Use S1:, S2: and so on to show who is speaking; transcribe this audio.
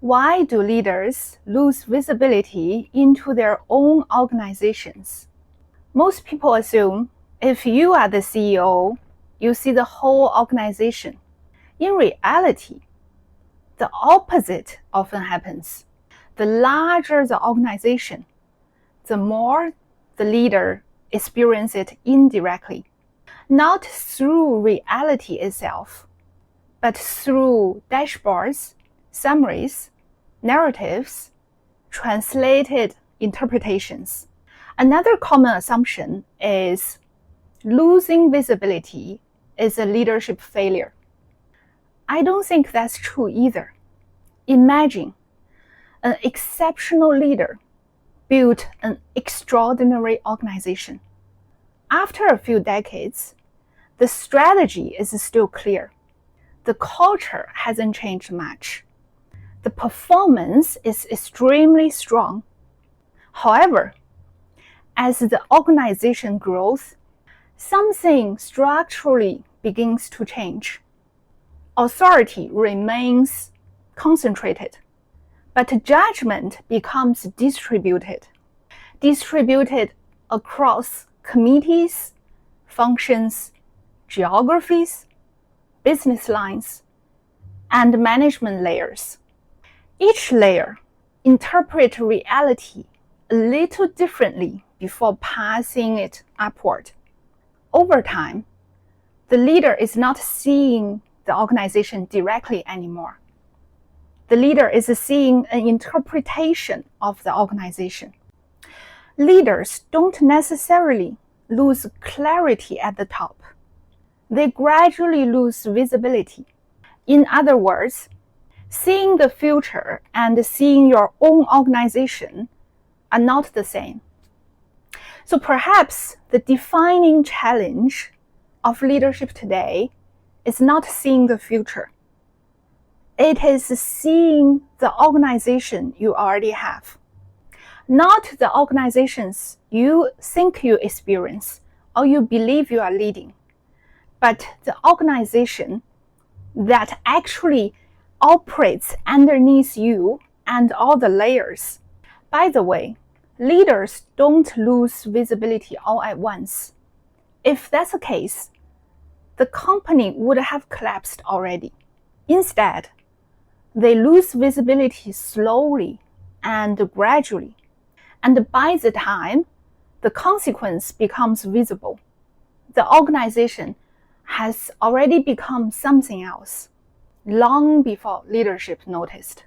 S1: Why do leaders lose visibility into their own organizations? Most people assume if you are the CEO, you see the whole organization. In reality, the opposite often happens. The larger the organization, the more the leader experiences it indirectly, not through reality itself, but through dashboards, summaries, narratives, translated interpretations. Another common assumption is losing visibility is a leadership failure. I don't think that's true either. Imagine an exceptional leader built an extraordinary organization. After a few decades, the strategy is still clear. The culture hasn't changed much. The performance is extremely strong. However, as the organization grows, something structurally begins to change. Authority remains concentrated, but judgment becomes distributed across committees, functions, geographies, business lines, and management layers. Each layer interprets reality a little differently before passing it upward. Over time, the leader is not seeing the organization directly anymore. The leader is seeing an interpretation of the organization. Leaders don't necessarily lose clarity at the top. They gradually lose visibility. In other words, seeing the future and seeing your own organization are not the same. So perhaps the defining challenge of leadership today is not seeing the future. It is seeing the organization you already have, not the organizations you think you experience or you believe you are leading, but the organization that actually operates underneath you and all the layers. By the way, leaders don't lose visibility all at once. If that's the case, the company would have collapsed already. Instead, they lose visibility slowly and gradually. And by the time the consequence becomes visible, the organization has already become something else, long before leadership noticed.